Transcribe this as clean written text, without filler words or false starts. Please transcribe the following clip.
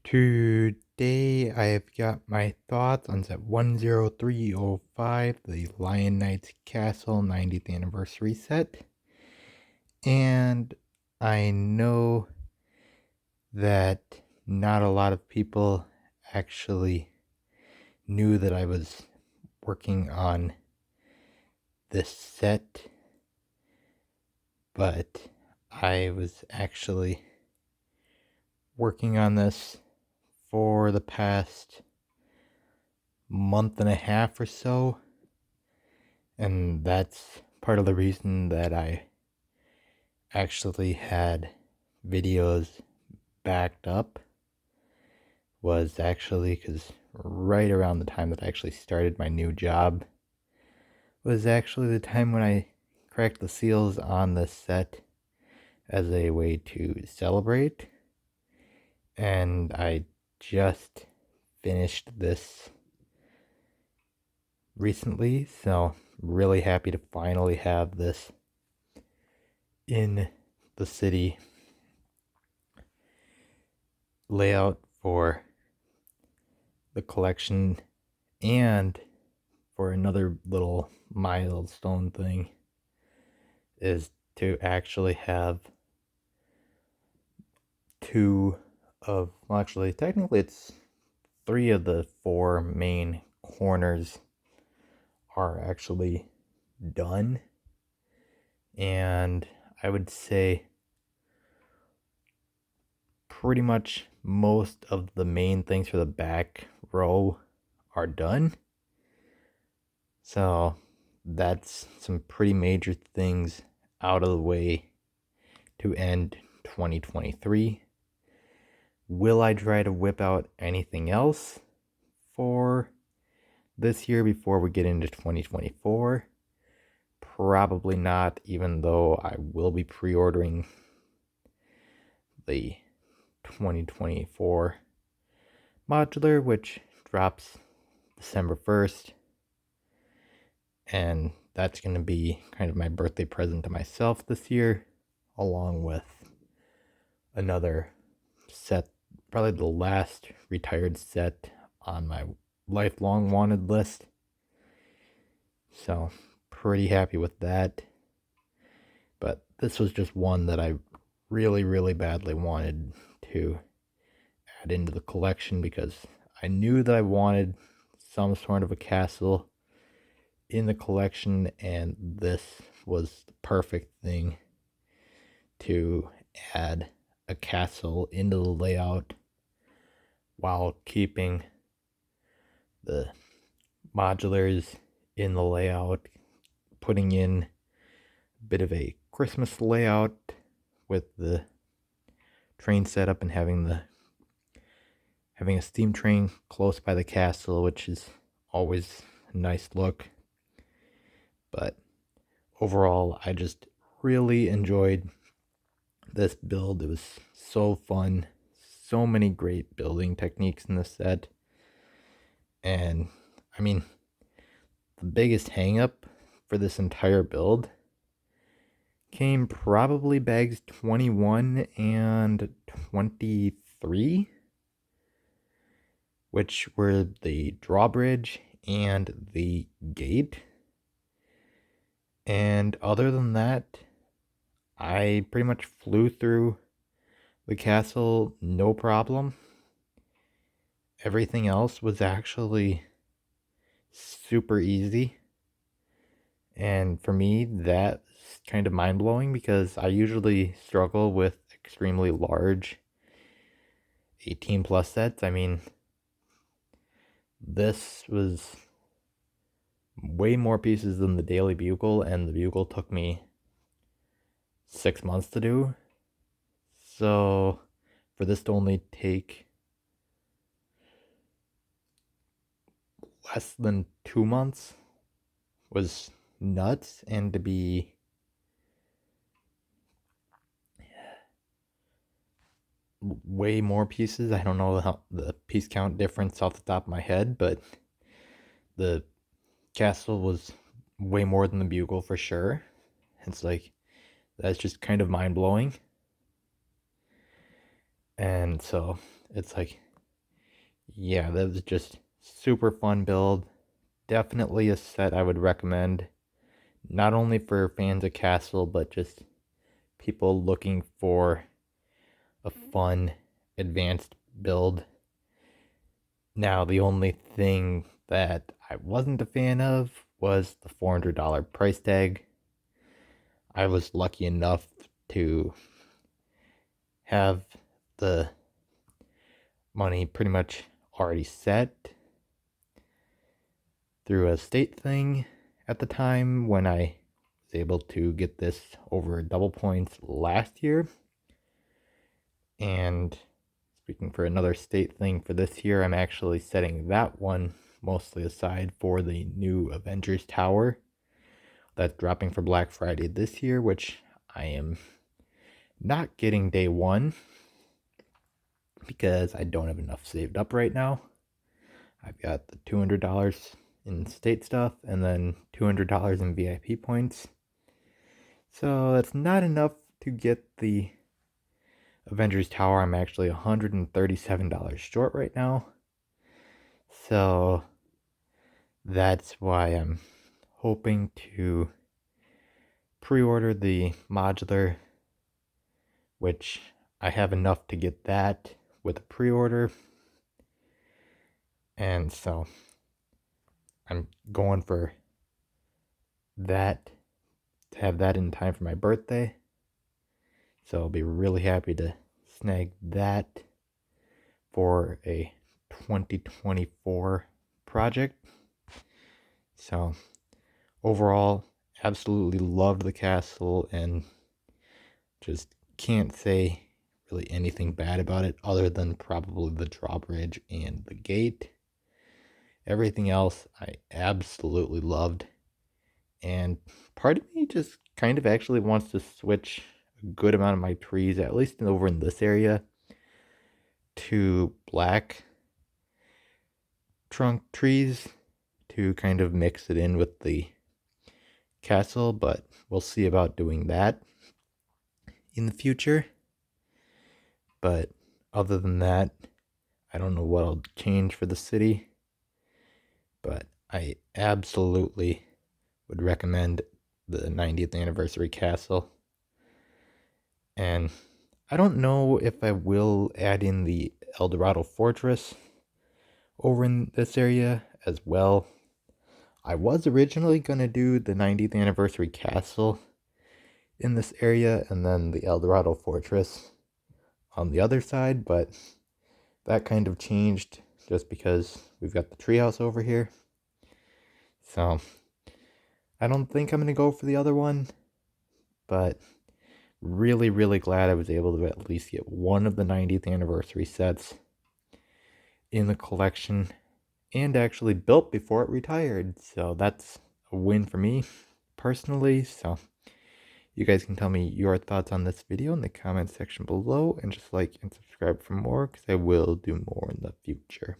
Today I've got my thoughts on set 10305, the Lion Knights Castle 90th anniversary set. And I know that not a lot of people actually knew that I was working on this set, but I was actually working on this for the past month and a half or so, and that's part of the reason that I actually had videos backed up, was actually because right around the time that I actually started my new job was actually the time when I cracked the seals on this set as a way to celebrate, and I just finished this recently, so really happy to finally have this in the city layout for the collection. And for another little milestone thing is to actually have actually technically it's three of the four main corners are actually done, and I would say pretty much most of the main things for the back row are done. So that's some pretty major things out of the way to end 2023. Will I try to whip out anything else for this year before we get into 2024? Probably not, even though I will be pre-ordering the 2024 modular, which drops December 1st. And that's going to be kind of my birthday present to myself this year, along with another set, probably the last retired set on my lifelong wanted list. So, pretty happy with that. But this was just one that I really, really badly wanted to add into the collection because I knew that I wanted some sort of a castle in the collection, and this was the perfect thing to add a castle into the layout while keeping the modulars in the layout, putting in a bit of a Christmas layout with the train setup and having a steam train close by the castle, which is always a nice look. But overall, I just really enjoyed this build. It was so fun. So many great building techniques in this set. And I mean, the biggest hangup for this entire build came probably bags 21 and 23, which were the drawbridge and the gate. And other than that, I pretty much flew through the castle no problem. Everything else was actually super easy. And for me, that's kind of mind blowing because I usually struggle with extremely large 18 plus sets. I mean, this was way more pieces than the Daily Bugle, and the Bugle took me 6 months to do. So for this to only take less than 2 months was nuts, and to be way more pieces, I don't know how the piece count difference off the top of my head, but the castle was way more than the Bugle for sure. It's like, that's just kind of mind blowing. And so it's like, yeah, that was just super fun build. Definitely a set I would recommend, not only for fans of Castle, but just people looking for a fun, advanced build. Now, the only thing that I wasn't a fan of was the $400 price tag. I was lucky enough to have the money pretty much already set through a state thing at the time when I was able to get this over double points last year. And speaking for another state thing for this year, I'm actually setting that one mostly aside for the new Avengers Tower that's dropping for Black Friday this year, which I am not getting day one because I don't have enough saved up right now. I've got the $200 in state stuff and then $200 in VIP points. So that's not enough to get the Avengers Tower. I'm actually $137 short right now. So that's why I'm hoping to pre-order the modular, which I have enough to get that with a pre-order. And so I'm going for that, to have that in time for my birthday. So I'll be really happy to snag that for a 2024 project. So overall, absolutely loved the castle and just can't say really anything bad about it other than probably the drawbridge and the gate. Everything else I absolutely loved. And part of me just kind of actually wants to switch a good amount of my trees, at least over in this area, to black trunk trees to kind of mix it in with the castle, but we'll see about doing that in the future. But other than that, I don't know what I'll change for the city, but I absolutely would recommend the 90th anniversary castle. And I don't know if I will add in the El Dorado Fortress over in this area as well. I was originally going to do the 90th anniversary castle in this area and then the El Dorado Fortress on the other side, but that kind of changed just because we've got the treehouse over here. So I don't think I'm going to go for the other one, but really, really glad I was able to at least get one of the 90th anniversary sets in the collection and actually built before it retired. So that's a win for me personally. So you guys can tell me your thoughts on this video in the comment section below and just like and subscribe for more because I will do more in the future.